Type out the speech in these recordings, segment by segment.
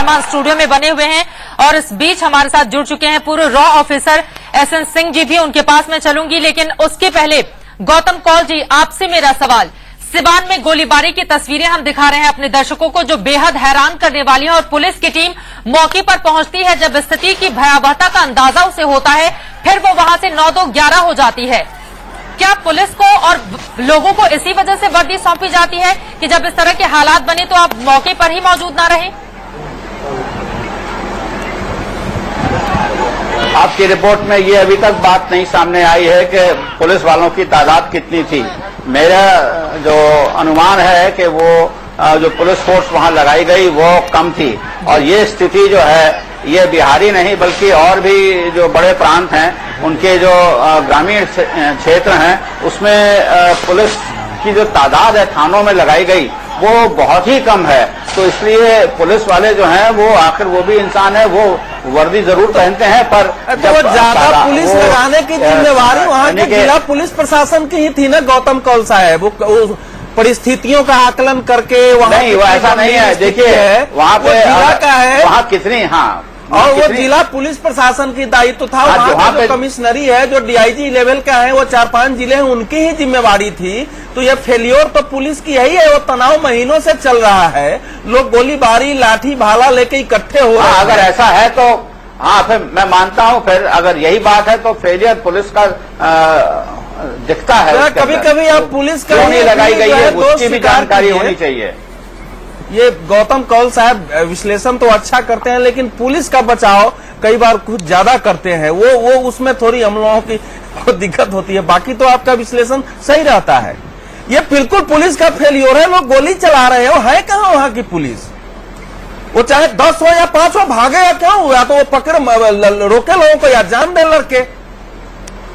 Salman studio में बने हुए हैं और इस बीच हमारे साथ जुड़ चुके हैं पूर्व raw officer SN Singh ji भी। उनके पास मैं चलूंगी, लेकिन उसके पहले गौतम कौल जी, आपसे मेरा सवाल। सिवान में गोलीबारी की तस्वीरें हम दिखा रहे हैं अपने दर्शकों को, जो बेहद हैरान करने वाली है, और पुलिस की टीम मौके पर पहुंचती है जब स्थिति की भयावहता का अंदाजा उसे होता है, फिर वो वहां से 9-2-11 हो जाती है। क्या पुलिस को और लोगों को इसी वजह से वर्दी सौंपी जाती है कि जब इस तरह के हालात बने तो आप मौके पर ही मौजूद ना रहें? आपकी रिपोर्ट में ये अभी तक बात नहीं सामने आई है कि पुलिस वालों की तादाद कितनी थी। मेरा जो अनुमान है कि वो जो पुलिस फोर्स वहां लगाई गई वो कम थी, और ये स्थिति जो है ये बिहारी नहीं बल्कि और भी जो बड़े प्रांत हैं उनके जो ग्रामीण क्षेत्र हैं उसमें पुलिस की जो तादाद है थानों में लगाई गई वो बहुत ही कम है। तो इसलिए पुलिस वाले जो हैं वो आखिर वो भी इंसान है, वो वर्दी जरूर पहनते हैं, पर तो ज्यादा पुलिस लगाने की जिम्मेवारी वहाँ के जिला पुलिस प्रशासन की ही थी ना गौतम कौल साहब। वो परिस्थितियों का आकलन करके वहाँ नहीं, वो ऐसा नहीं है। देखिए वहाँ पे जिला का है, वहाँ कितनी, हाँ, और वो जिला पुलिस प्रशासन की दायित्व था। वहाँ पे कमिश्नरी है जो डीआईजी लेवल का है, वो 4-5 जिले हैं, उनकी ही जिम्मेवारी थी। तो ये फेलियर तो पुलिस की यही है। वो तनाव महीनों से चल रहा है, लोग गोलीबारी लाठी भाला लेके इकट्ठे हो रहे हैं। अगर ऐसा है तो हाँ, फिर मैं मानता हूँ, फिर अगर यही बात है तो फेलियर पुलिस का दिखता है। कभी कभी अब पुलिस का नहीं लगाई गई है उसकी भी जानकारी होनी चाहिए। ये गौतम कौल साहब विश्लेषण तो अच्छा करते हैं, लेकिन पुलिस का बचाव कई बार कुछ ज्यादा करते हैं। वो उसमें थोड़ी हम लोगों की दिक्कत होती है। बाकी तो आपका विश्लेषण सही रहता है। ये बिल्कुल पुलिस का फेलियर है। लोग गोली चला रहे हो, है कहाँ वहाँ की पुलिस? वो चाहे 10 हो या 5 हो, भागे या क्या हुआ, तो वो पकड़ रोके लोगों को या जान दे लड़के।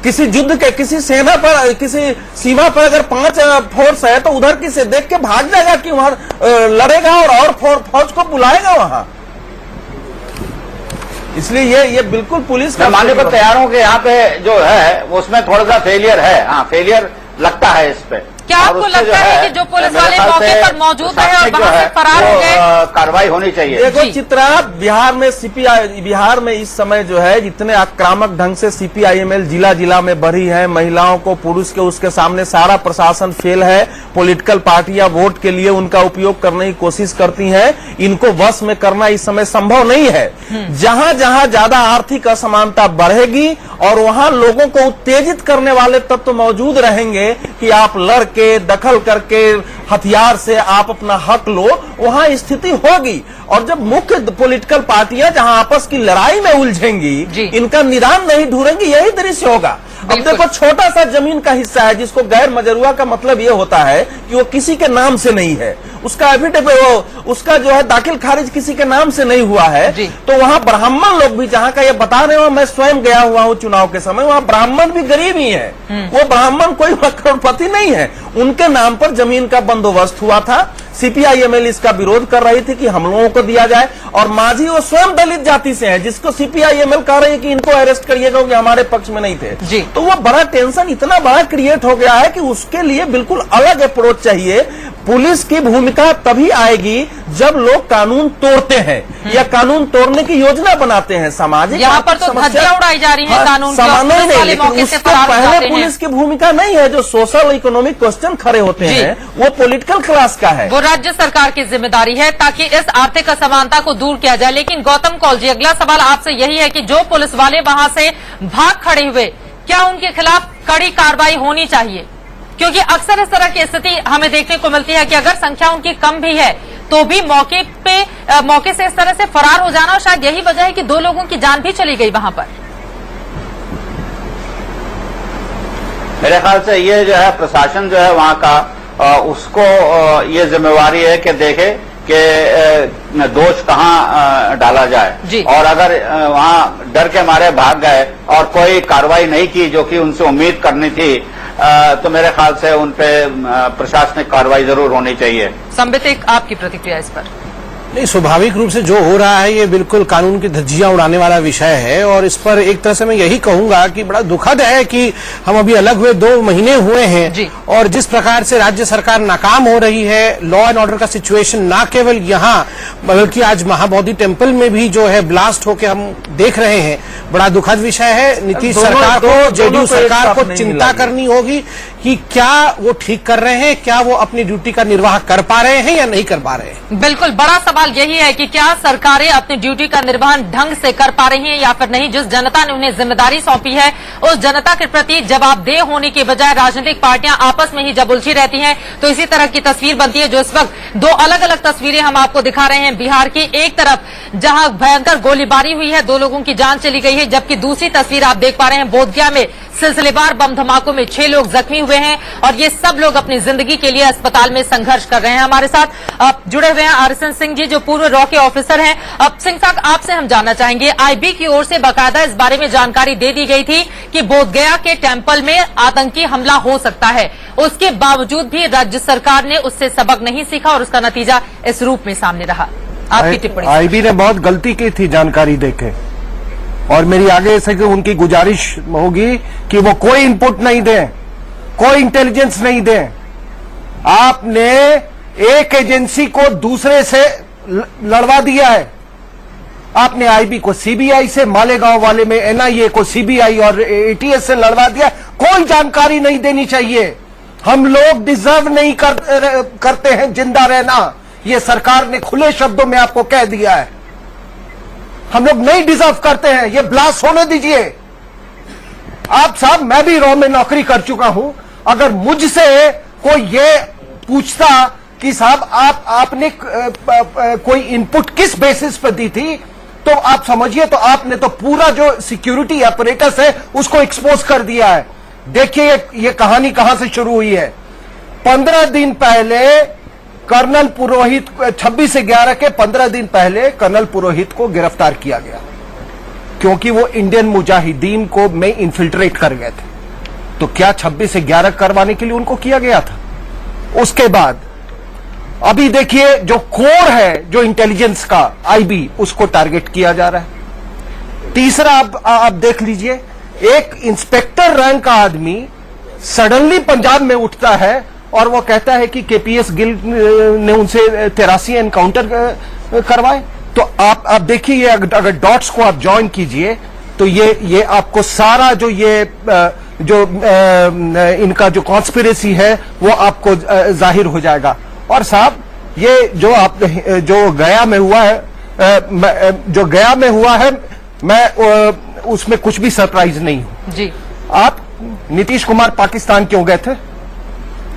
किसी युद्ध के, किसी सेना पर, किसी सीमा पर अगर 5 फोर्स है तो उधर किसे देख के भाग जाएगा कि वहां लड़ेगा और फौज को बुलाएगा वहां। इसलिए ये बिल्कुल पुलिस का मानने पर तैयार हूं कि यहाँ पे जो है उसमें थोड़ा सा फेलियर है। हाँ, फेलियर लगता है इस पे। क्या आपको लगता है कि जो पुलिस वाले मौके पर मौजूद है और वहां से फरार हो गए, कार्रवाई होनी चाहिए? देखो चित्रा, बिहार में इस समय जो है जितने आक्रामक ढंग से सीपीआईएमएल जिला जिला में बढ़ी है, महिलाओं को, पुरुष के, उसके सामने सारा प्रशासन फेल है। पॉलिटिकल पार्टियां वोट के लिए उनका उपयोग करने की कोशिश करती हैं। इनको वश में करना इस समय संभव नहीं है। जहां जहां ज्यादा आर्थिक असमानता बढ़ेगी और वहां लोगों को उत्तेजित करने वाले तत्व मौजूद रहेंगे कि आप लड़के दखल करके हथियार से आप अपना हक लो, वहां स्थिति होगी। और जब मुख्य पॉलिटिकल पार्टियां जहां आपस की लड़ाई में उलझेंगी, इनका निदान नहीं ढूंढेंगी, यही दृश्य होगा। अब देखो, छोटा सा जमीन का हिस्सा है जिसको गैर मजरूआ का मतलब ये होता है कि वो किसी के नाम से नहीं है, उसका एफिडेविट, उसका जो है दाखिल खारिज किसी के नाम से नहीं हुआ है। तो वहां ब्राह्मण लोग भी, जहां का ये बता रहे हो, मैं स्वयं गया हुआ हूं चुनाव के समय, वहां ब्राह्मण भी गरीब ही है। वो ब्राह्मण कोई करोड़पति नहीं है, उनके नाम पर जमीन का बंदोबस्त हुआ था। सीपीआईएमएल इसका विरोध कर रही थी कि हम लोगों को दिया जाए, और मांझी वो स्वयं दलित जाति से हैं, जिसको सीपीआईएमएल कह रही है कि इनको अरेस्ट करिएगा क्योंकि हमारे पक्ष में नहीं थे। तो वो बड़ा टेंशन इतना बड़ा क्रिएट हो गया है कि उसके लिए बिल्कुल अलग अप्रोच चाहिए। पुलिस की भूमिका तभी आएगी जब लोग कानून तोड़ते हैं या कानून तोड़ने की योजना बनाते हैं। सामाजिक यहाँ पर तो धज्जियां उड़ाई जा रही है कानून की, लेकिन उसके पहले पुलिस की भूमिका नहीं है। जो सोशल इकोनॉमिक क्वेश्चन खड़े होते हैं वो पॉलिटिकल क्लास का है, वो राज्य सरकार की जिम्मेदारी है ताकि इस आर्थिक असमानता को दूर किया जाए। लेकिन गौतम कौल जी, अगला सवाल आपसे यही है कि जो पुलिस वाले वहां से भाग खड़े हुए, क्या उनके खिलाफ कड़ी कार्रवाई होनी चाहिए? क्योंकि अक्सर इस तरह की स्थिति हमें देखने को मिलती है कि अगर संख्या उनकी कम भी है तो भी मौके से इस तरह से फरार हो जाना, और शायद यही वजह है कि 2 लोगों की जान भी चली गई वहां पर। मेरे ख्याल से ये जो है प्रशासन जो है वहां का, उसको ये जिम्मेवारी है कि देखे कि दोष कहाँ डाला जाए। और अगर वहां डर के मारे भाग गए और कोई कार्रवाई नहीं की जो कि उनसे उम्मीद करनी थी, तो मेरे ख्याल से उन पे प्रशासनिक कार्रवाई जरूर होनी चाहिए। संबित, आपकी प्रतिक्रिया इस पर? नहीं, स्वाभाविक रूप से जो हो रहा है ये बिल्कुल कानून की धज्जियां उड़ाने वाला विषय है और इस पर एक तरह से मैं यही कहूंगा कि बड़ा दुखद है कि हम अभी अलग हुए 2 महीने हुए हैं और जिस प्रकार से राज्य सरकार नाकाम हो रही है, लॉ एंड ऑर्डर का सिचुएशन ना केवल यहाँ बल्कि आज महाबोधि टेम्पल में भी जो है ब्लास्ट होकर हम देख रहे हैं, बड़ा दुखद विषय है। नीतीश सरकार को, जेडीयू सरकार को चिंता करनी होगी कि क्या वो ठीक कर रहे हैं, क्या वो अपनी ड्यूटी का निर्वाह कर पा रहे हैं या नहीं कर पा रहे हैं। बिल्कुल बड़ा सवाल यही है कि क्या सरकारें अपनी ड्यूटी का निर्वहन ढंग से कर पा रही हैं या फिर नहीं। जिस जनता ने उन्हें जिम्मेदारी सौंपी है उस जनता के प्रति जवाबदेह होने के बजाय राजनीतिक पार्टियां आपस में ही जब उलझी रहती हैं तो इसी तरह की तस्वीर बनती है। जो इस वक्त 2 अलग अलग तस्वीरें हम आपको दिखा रहे हैं बिहार की, एक तरफ जहां भयंकर गोलीबारी हुई है, 2 लोगों की जान चली गई है, जबकि दूसरी तस्वीर आप देख पा रहे हैं बोधगया में सिलसिलेवार बम धमाकों में 6 लोग जख्मी हुए हैं और ये सब लोग अपनी जिंदगी के लिए अस्पताल में संघर्ष कर रहे हैं। हमारे साथ जुड़े हुए हैं आरएसएन सिंह जी जो पूर्व रॉ के ऑफिसर हैं। अब सिंह साहब आपसे हम जानना चाहेंगे, आईबी की ओर से बाकायदा इस बारे में जानकारी दे दी गई थी कि बोधगया के टेम्पल में आतंकी हमला हो सकता है, उसके बावजूद भी राज्य सरकार ने उससे सबक नहीं सीखा और उसका नतीजा इस रूप में सामने रहा। आपकी टिप्पणी। आईबी ने बहुत गलती की थी जानकारी देके और मेरी आगे से उनकी गुजारिश होगी कि वो कोई इनपुट नहीं दें, कोई इंटेलिजेंस नहीं दें। आपने एक एजेंसी को दूसरे से लड़वा दिया है। आपने आईबी को सीबीआई से, मालेगांव वाले में एनआईए को सीबीआई और एटीएस से लड़वा दिया। कोई जानकारी नहीं देनी चाहिए। हम लोग डिजर्व नहीं करते हैं जिंदा रहना, ये सरकार ने खुले शब्दों में आपको कह दिया है। हम लोग नहीं डिजर्व करते हैं, ये ब्लास्ट होने दीजिए। आप साहब, मैं भी रॉ में नौकरी कर चुका हूं। अगर मुझसे कोई ये पूछता कि साहब आपने कोई इनपुट किस बेसिस पर दी थी, तो आप समझिए तो आपने तो पूरा जो सिक्योरिटी अपरेटस है उसको एक्सपोज कर दिया है। देखिए ये कहानी कहां से शुरू हुई है। 15 दिन पहले कर्नल पुरोहित, 26/11 के 15 दिन पहले कर्नल पुरोहित को गिरफ्तार किया गया क्योंकि वो इंडियन मुजाहिदीन को में इन्फिल्ट्रेट कर गए थे। तो क्या 26/11 करवाने के लिए उनको किया गया था? उसके बाद अभी देखिए जो कोर है, जो इंटेलिजेंस का आईबी, उसको टारगेट किया जा रहा है। तीसरा आप देख लीजिए, एक इंस्पेक्टर रैंक का आदमी सडनली पंजाब में उठता है और वो कहता है कि केपीएस गिल ने उनसे 83 एनकाउंटर करवाए। तो आप देखिए, अगर डॉट्स को आप ज्वाइन कीजिए तो ये आपको सारा जो इनका जो कॉन्स्पिरेसी है वो आपको जाहिर हो जाएगा। और साहब, ये जो गया में हुआ है, मैं उसमें कुछ भी सरप्राइज नहीं हूं जी। आप नीतीश कुमार पाकिस्तान क्यों गए थे?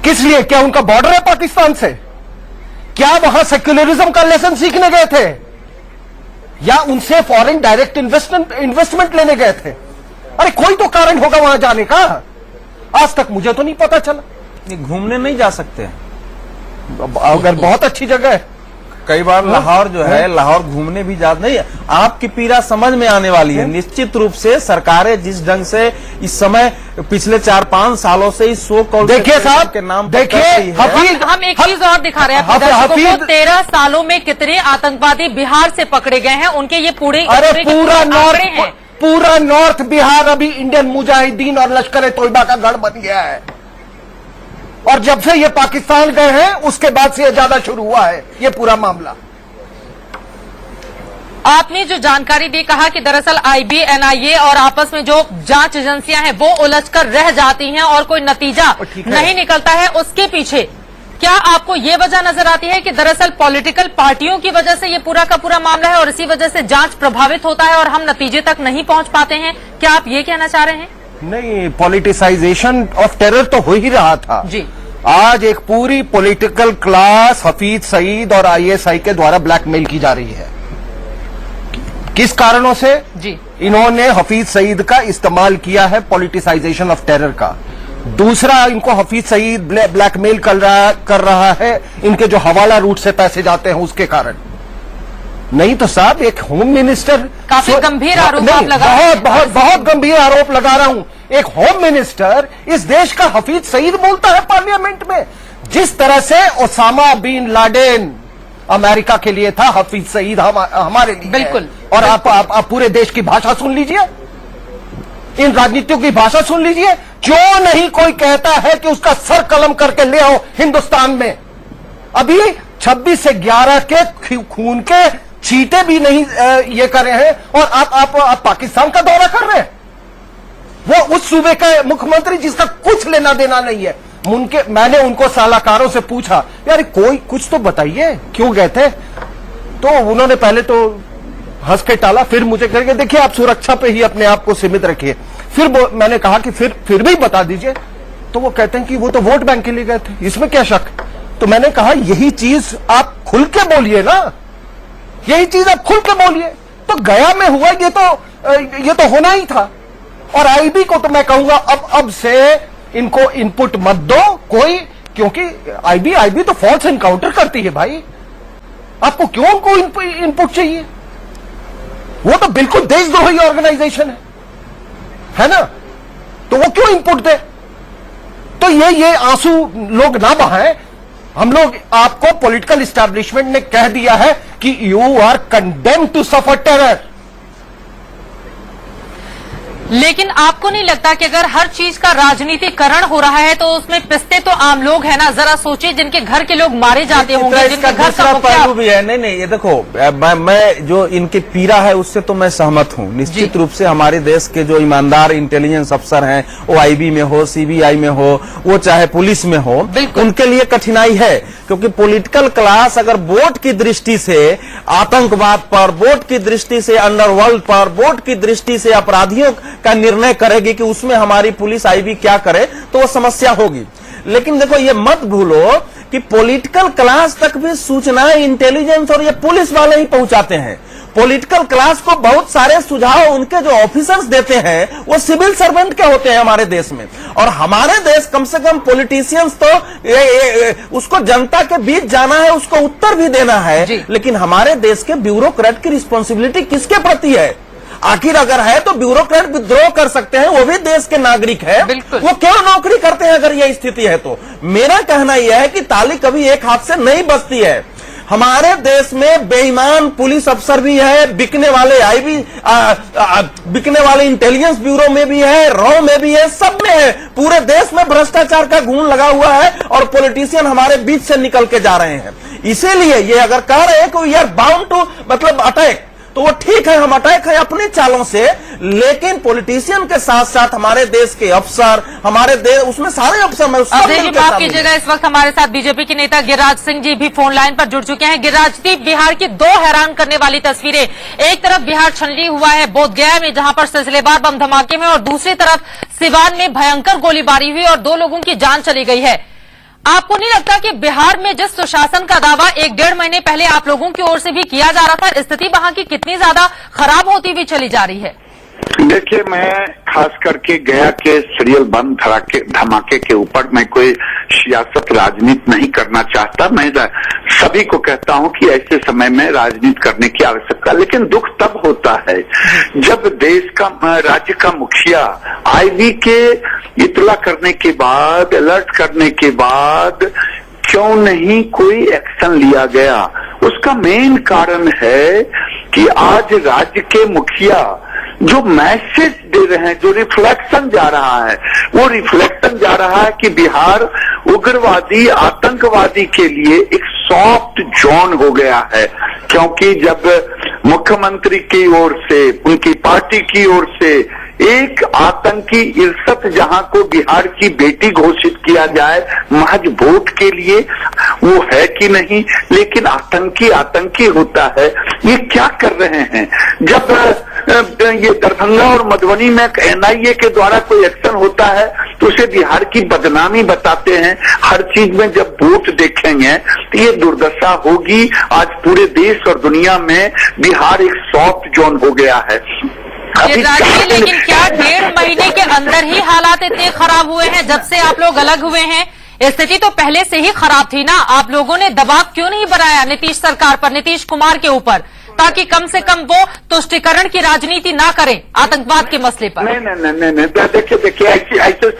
किस लिए? क्या उनका बॉर्डर है पाकिस्तान से? क्या वहां सेक्युलरिज्म का लेसन सीखने गए थे या उनसे फॉरेन डायरेक्ट इन्वेस्टमेंट लेने गए थे? अरे कोई तो कारण होगा वहां जाने का। आज तक मुझे तो नहीं पता चला। घूमने नहीं जा सकते, अगर बहुत अच्छी जगह है। कई बार लाहौर जो है, लाहौर घूमने भी जाते नहीं। आपकी पीड़ा समझ में आने वाली है। निश्चित रूप से सरकारें जिस ढंग से इस समय पिछले 4-5 सालों से इस सो कॉल देखिए साहब के नाम देखिए, हम एक चीज और दिखा रहे हैं आपको, 13 सालों में कितने आतंकवादी बिहार से पकड़े गए हैं, उनके ये पूरे पूरा नॉर्थ बिहार अभी इंडियन मुजाहिदीन और लश्कर तोयबा का गढ़ बन गया है। और जब से ये पाकिस्तान गए हैं उसके बाद से ये ज्यादा शुरू हुआ है ये पूरा मामला। आपने जो जानकारी दी, कहा कि दरअसल आईबी, एनआईए और आपस में जो जांच एजेंसियां हैं वो उलझकर रह जाती हैं और कोई नतीजा नहीं निकलता है। उसके पीछे क्या आपको ये वजह नजर आती है कि दरअसल पॉलिटिकल पार्टियों की वजह से ये पूरा का पूरा मामला है और इसी वजह से जांच प्रभावित होता है और हम नतीजे तक नहीं पहुंच पाते हैं? क्या आप ये कहना चाह रहे हैं? नहीं, पॉलिटिसाइजेशन ऑफ टेरर तो हो ही रहा था जी। आज एक पूरी पॉलिटिकल क्लास हफीज सईद और आईएसआई के द्वारा ब्लैकमेल की जा रही है। किस कारणों से? जी, इन्होंने हफीज सईद का इस्तेमाल किया है पॉलिटिसाइजेशन ऑफ टेरर का। दूसरा, इनको हफीज सईद ब्लैकमेल कर रहा है इनके जो हवाला रूट से पैसे जाते हैं उसके कारण। नहीं तो साहब, एक होम मिनिस्टर, काफी गंभीर आरोप आप लगा रहे हैं। बहुत गंभीर आरोप लगा रहा हूं। एक होम मिनिस्टर इस देश का हफीज सईद बोलता है पार्लियामेंट में। जिस तरह से ओसामा बिन लादेन अमेरिका के लिए था, हफीज सईद हमारे लिए बिल्कुल, है। और आप पूरे देश की भाषा सुन लीजिए, इन राजनीतियों की भाषा सुन लीजिए। क्यों नहीं कोई कहता है कि उसका सर कलम करके ले आओ हिंदुस्तान में? अभी 26 से 11 के खून के चीटे भी नहीं ये कर रहे हैं, और आप पाकिस्तान का दौरा कर रहे हैं। वो उस सूबे का मुख्यमंत्री जिसका कुछ लेना देना नहीं है। मैंने उनको सलाहकारों से पूछा, यार कोई कुछ तो बताइए, क्यों गए थे? तो उन्होंने पहले तो हंस के टाला, फिर मुझे कहेंगे देखिए आप सुरक्षा पे ही अपने आप को सीमित रखिए। फिर मैंने कहा कि फिर भी बता दीजिए। तो वो कहते हैं कि वो तो वोट बैंक के लिए गए थे, इसमें क्या शक? तो मैंने कहा यही चीज आप खुल के बोलिए ना, यही चीज आप खुल के बोलिए। तो गया में हुआ ये तो होना ही था। और आईबी को तो मैं कहूंगा अब से इनको इनपुट मत दो कोई, क्योंकि आईबी तो फॉल्स एनकाउंटर करती है भाई। आपको क्यों उनको इनपुट चाहिए? वो तो बिल्कुल देशद्रोही ऑर्गेनाइजेशन है ना? तो वो क्यों इनपुट दे? तो ये आंसू लोग ना बहाएं। हम लोग, आपको पॉलिटिकल एस्टैब्लिशमेंट ने कह दिया है कि you are condemned to suffer terror. लेकिन आपको नहीं लगता कि अगर हर चीज का राजनीतिकरण हो रहा है तो उसमें पिसते तो आम लोग हैं ना? जरा सोचिए, जिनके घर के लोग मारे जाते होंगे, जिनके घर का पहलू भी है। नहीं, ये देखो, मैं जो इनकी पीड़ा है उससे तो मैं सहमत हूं। निश्चित रूप से हमारे देश के जो ईमानदार इंटेलिजेंस अफसर हैं, वो आईबी में हो, सीबीआई में हो, वो चाहे पुलिस में हो, उनके लिए कठिनाई है। क्योंकि पॉलिटिकल क्लास अगर वोट की दृष्टि से आतंकवाद पर, वोट की दृष्टि से अंडरवर्ल्ड पर, वोट की दृष्टि से अपराधियों का निर्णय करेगी कि उसमें हमारी पुलिस आईबी क्या करे, तो वो समस्या होगी। लेकिन देखो, ये मत भूलो कि पॉलिटिकल क्लास तक भी सूचनाएं इंटेलिजेंस और ये पुलिस वाले ही पहुंचाते हैं। पॉलिटिकल क्लास को बहुत सारे सुझाव उनके जो ऑफिसर्स देते हैं वो सिविल सर्वेंट के होते हैं हमारे देश में। और हमारे देश कम से कम पॉलिटिशियंस तो उसको जनता के बीच जाना है, उसको उत्तर भी देना है। लेकिन हमारे देश के ब्यूरोक्रेट की रिस्पॉन्सिबिलिटी किसके प्रति है? आखिर अगर है तो ब्यूरोक्रेट विद्रोह कर सकते हैं, वो भी देश के नागरिक है, वो क्यों नौकरी करते हैं अगर यह स्थिति है तो? मेरा कहना यह है कि ताली कभी एक हाथ से नहीं बजती है। हमारे देश में बेईमान पुलिस अफसर भी है, बिकने वाले आईबी, बिकने वाले इंटेलिजेंस ब्यूरो में भी है, रॉ में भी है, सब में है। पूरे देश में भ्रष्टाचार का घून लगा हुआ है और पॉलिटिशियन हमारे बीच से निकल के जा रहे हैं। इसीलिए ये अगर कह रहे हैं कि वी आर बाउंड टू मतलब अटैक, तो वो ठीक है, हम अटैक है अपने चालों से। लेकिन पॉलिटिशियन के साथ साथ हमारे देश के अफसर, हमारे देश, उसमें सारे अफसर में माफ कीजिएगा, इस वक्त हमारे साथ बीजेपी के नेता गिरिराज सिंह जी भी फोन लाइन पर जुड़ चुके हैं। गिरिराज जी, बिहार की दो हैरान करने वाली तस्वीरें, एक तरफ बिहार छलनी हुआ है बोधगया में, जहां पर सिलसिलेवार बम धमाके में, और दूसरी तरफ सिवान में भयंकर गोलीबारी हुई और 2 लोगों की जान चली गई है। आपको नहीं लगता कि बिहार में जिस सुशासन का दावा 1-1.5 महीने पहले आप लोगों की ओर से भी किया जा रहा था, स्थिति वहां की कितनी ज्यादा खराब होती हुई चली जा रही है? देखिए, मैं खास करके गया के सीरियल बम धमाके के ऊपर मैं कोई सियासत राजनीति नहीं करना चाहता। मैं सभी को कहता हूं कि ऐसे समय में राजनीति करने की आवश्यकता, लेकिन दुख तब होता है जब देश का, राज्य का मुखिया आईबी के इतला करने के बाद, अलर्ट करने के बाद क्यों नहीं कोई एक्शन लिया गया। उसका मेन कारण है कि आज राज्य के मुखिया जो मैसेज दे रहे हैं, जो रिफ्लेक्शन जा रहा है, वो रिफ्लेक्शन जा रहा है कि बिहार उग्रवादी, आतंकवादी के लिए एक सॉफ्ट जोन हो गया है। क्योंकि जब मुख्यमंत्री की ओर से, उनकी पार्टी की ओर से एक आतंकी इर्सत जहां को बिहार की बेटी घोषित किया जाए महज वोट के लिए, वो है कि नहीं? लेकिन आतंकी होता है। ये क्या कर रहे हैं? जब ये दरभंगा और मधुबनी में एनआईए के द्वारा कोई एक्शन होता है तो उसे बिहार की बदनामी बताते हैं। हर चीज में जब वोट देखेंगे तो ये दुर्दशा होगी। आज पूरे देश और दुनिया में बिहार एक सॉफ्ट जोन हो गया है। लेकिन क्या 1.5 महीने के अंदर ही हालात इतने खराब हुए हैं? जब से आप लोग अलग हुए हैं, स्थिति तो पहले से ही खराब थी ना। आप लोगों ने दबाव क्यों नहीं बनाया नीतीश सरकार पर, नीतीश कुमार के ऊपर? ताकि कम से कम वो तुष्टीकरण की राजनीति ना करें आतंकवाद के मसले पर? नहीं, देखिए ऐसे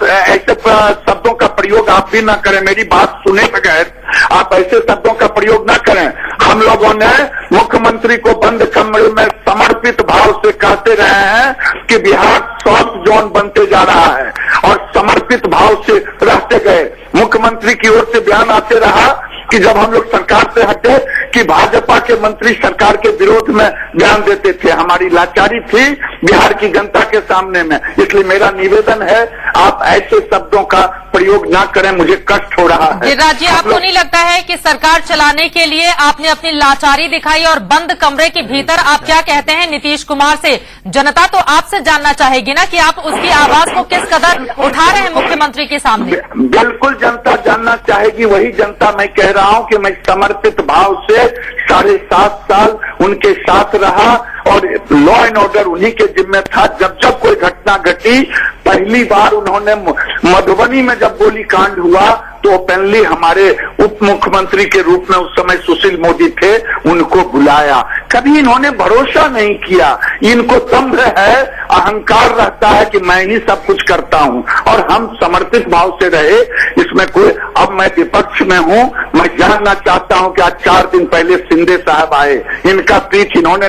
शब्दों का प्रयोग आप भी ना करें, मेरी बात सुने बगैर आप ऐसे शब्दों का प्रयोग ना करें। हम लोगों ने मुख्यमंत्री को बंद कमरे में समर्पित भाव से कहते रहे हैं कि बिहार सॉफ्ट जोन बनते जा रहा है और समर्पित भाव से रहते गए। मुख्यमंत्री की ओर से बयान आते रहा कि जब हम लोग सरकार से हटे कि भाजपा के मंत्री सरकार के विरोध में बयान देते थे। हमारी लाचारी थी बिहार की जनता के सामने में, इसलिए मेरा निवेदन है आप ऐसे शब्दों का प्रयोग ना करें, मुझे कष्ट हो रहा है। गिरिराज जी, आपको नहीं लगता है कि सरकार चलाने के लिए आपने अपनी लाचारी दिखाई और बंद कमरे के भीतर आप क्या कहते हैं नीतीश कुमार से? जनता तो आपसे जानना चाहेगी ना कि आप उसकी आवाज को किस कदर उठा रहे हैं मुख्यमंत्री के सामने। बिल्कुल जनता जानना चाहेगी, वही जनता मैं कह रहा हूं कि मैं समर्पित भाव से 7.5 साल उनके साथ रहा और लॉ एंड ऑर्डर उन्हीं के जिम्मे था। जब जब कोई घटना घटी, पहली बार उन्होंने मधुबनी में जब गोलीकांड हुआ तो ओपनली हमारे उप मुख्यमंत्री के रूप में उस समय सुशील मोदी थे, उनको बुलाया। कभी इन्होंने भरोसा नहीं किया, इनको दंभ है, अहंकार रहता है कि मैं ही सब कुछ करता हूं और हम समर्पित भाव से रहे। इसमें कोई, अब मैं विपक्ष में हूं, मैं जानना चाहता हूं कि आज 4 दिन पहले शिंदे साहब आए, इनका पीठ इन्होंने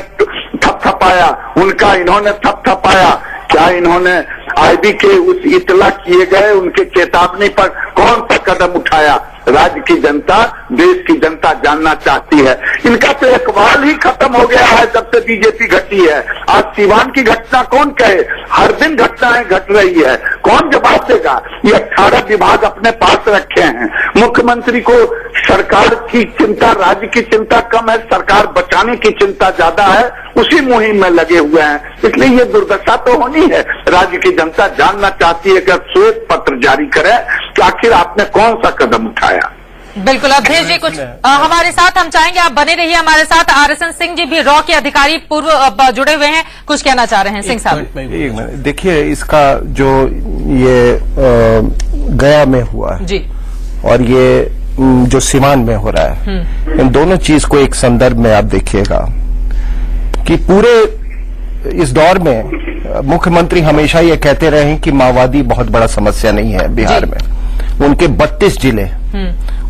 थपथपाया, उनका इन्होंने थपथपाया। क्या इन्होंने आईबी के उस इतला किए गए उनके चेतावनी पर कौन सा कदम उठाया? राज्य की जनता, देश की जनता जानना चाहती है। इनका तो इकबाल ही खत्म हो गया है जब से बीजेपी घटी है। आज सीवान की घटना कौन कहे? हर दिन घटनाएं घट रही है, कौन जवाब देगा? ये 18 विभाग अपने पास रखे हैं। मुख्यमंत्री को सरकार की चिंता, राज्य की चिंता कम है, सरकार बचाने की चिंता ज्यादा है, उसी मुहिम में लगे हुए हैं। इसलिए ये दुर्दशा तो होनी है। राज्य की जनता जानना चाहती है कि श्वेत पत्र जारी करें कि आखिर आपने कौन सा कदम उठाया। बिल्कुल, अवधेश जी कुछ हमारे साथ, हम चाहेंगे आप बने रहिए हमारे साथ। आरएसएन सिंह जी भी रॉ के अधिकारी पूर्व जुड़े हुए हैं, कुछ कहना चाह रहे हैं सिंह साहब। देखिए, इसका जो ये गया में हुआ जी और ये जो सीवान में हो रहा है, इन दोनों चीज को एक संदर्भ में आप देखिएगा कि पूरे इस दौर में मुख्यमंत्री हमेशा ये कहते रहे हैं कि माओवादी बहुत बड़ा समस्या नहीं है बिहार में। उनके 32 जिले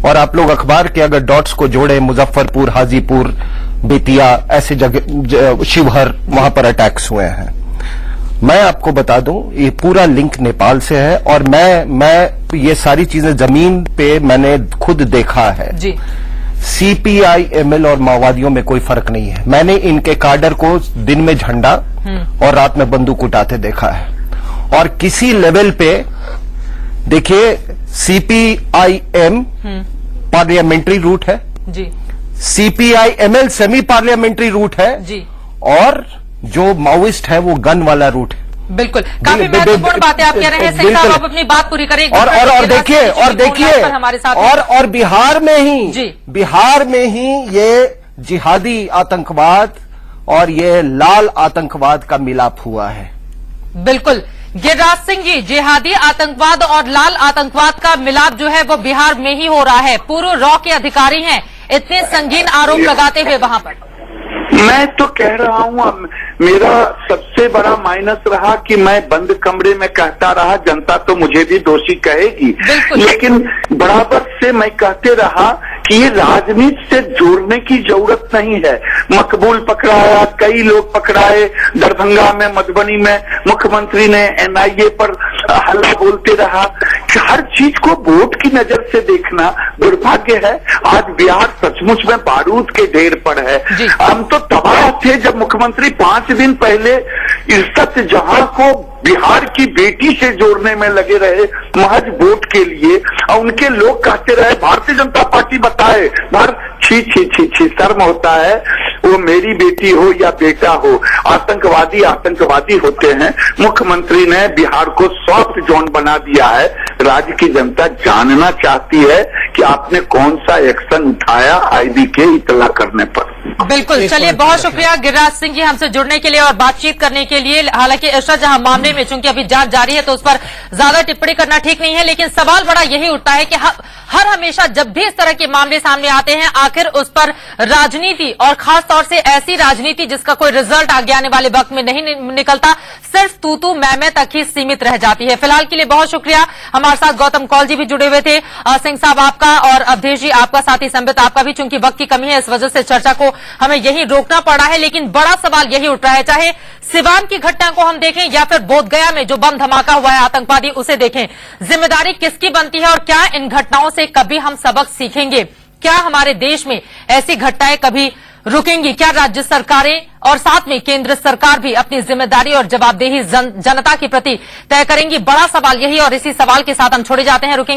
और आप लोग अखबार के अगर डॉट्स को जोड़े, मुजफ्फरपुर, हाजीपुर, बेतिया, ऐसे जगह, शिवहर, वहां पर अटैक्स हुए हैं। मैं आपको बता दूं, ये पूरा लिंक नेपाल से है और मैं ये सारी चीजें जमीन पे मैंने खुद देखा है जी। सीपीआई, एमएल और माओवादियों में कोई फर्क नहीं है। मैंने इनके काडर को दिन में झंडा और रात में बंदूक उठाते देखा है। और किसी लेवल पे देखिए, सीपीआईएम पार्लियामेंट्री रूट है जी, सीपीआईएमएल सेमी पार्लियामेंट्री रूट है जी, और जो माओइस्ट है वो गन वाला रूट है। बिल्कुल, काफी महत्वपूर्ण बातें आप कह रहे हैं सिंह साहब, आप अपनी बात पूरी करें। और हमारे साथ और बिहार में ही ये जिहादी आतंकवाद और ये लाल आतंकवाद का मिलाप हुआ है। बिल्कुल गिरिराज सिंह जी, जिहादी आतंकवाद और लाल आतंकवाद का मिलाप जो है वो बिहार में ही हो रहा है। पूर्व रॉ के अधिकारी हैं, इतने संगीन आरोप लगाते हुए वहां पर। मैं तो कह रहा हूं, मेरा सबसे बड़ा माइनस रहा कि मैं बंद कमरे में कहता रहा, जनता तो मुझे भी दोषी कहेगी, लेकिन बराबर से मैं कहते रहा कि ये राजनीति से जोड़ने की जरूरत नहीं है। मकबूल पकड़ाया, कई लोग पकड़ाए, दरभंगा में, मधुबनी में मुख्यमंत्री ने एनआईए पर हल्ला बोलते रहा कि हर चीज को वोट की नजर से देखना दुर्भाग्य है। आज बिहार सचमुच में बारूद के ढेर पर है। हम तो तबाह थे जब मुख्यमंत्री 5 दिन पहले इज्जत जहां को बिहार की बेटी से जोड़ने में लगे रहे महज वोट के लिए, और उनके लोग कहते रहे भारतीय जनता पार्टी बताए, छी छी छी छी, शर्म होता है। वो मेरी बेटी हो या बेटा हो, आतंकवादी आतंकवादी होते हैं। मुख्यमंत्री ने बिहार को सॉफ्ट जोन बना दिया है। राज्य की जनता जानना चाहती है कि आपने कौन सा एक्शन उठाया आईबी के इतला करने पर। बिल्कुल, चलिए बहुत शुक्रिया गिरिराज सिंह जी हमसे जुड़ने के लिए और बातचीत करने के लिए। हालांकि इर्शाद जहां मामले में चूंकि अभी जांच जारी है तो उस पर ज्यादा टिप्पणी करना ठीक नहीं है, लेकिन सवाल बड़ा यही उठता है कि हर हमेशा जब भी इस तरह के मामले सामने आते हैं, आखिर उस पर राजनीति और खास तौर से ऐसी राजनीति जिसका कोई रिजल्ट आगे आने वाले वक्त में नहीं निकलता, सिर्फ तू मैं तक ही सीमित रह जाती है। फिलहाल के लिए बहुत शुक्रिया। हमारे साथ गौतम कौल जी भी जुड़े हुए थे, सिंह साहब आपका और अवधेश जी आपका, साथ ही संबित आपका भी। चूंकि वक्त की कमी है इस वजह से चर्चा को हमें यहीं रोकना पड़ा है, लेकिन बड़ा सवाल यही उठ रहा है, चाहे सिवान की घटना को हम देखें या फिर बोधगया में जो बम धमाका हुआ है आतंकवादी उसे देखें, जिम्मेदारी किसकी बनती है और क्या इन घटनाओं से कभी हम सबक सीखेंगे? क्या हमारे देश में ऐसी घटनाएं कभी रुकेंगी? क्या राज्य सरकारें और साथ में केंद्र सरकार भी अपनी जिम्मेदारी और जवाबदेही जनता के प्रति तय करेंगी? बड़ा सवाल यही, और इसी सवाल के साथ हम छोड़े जाते हैं, रुकेंगे।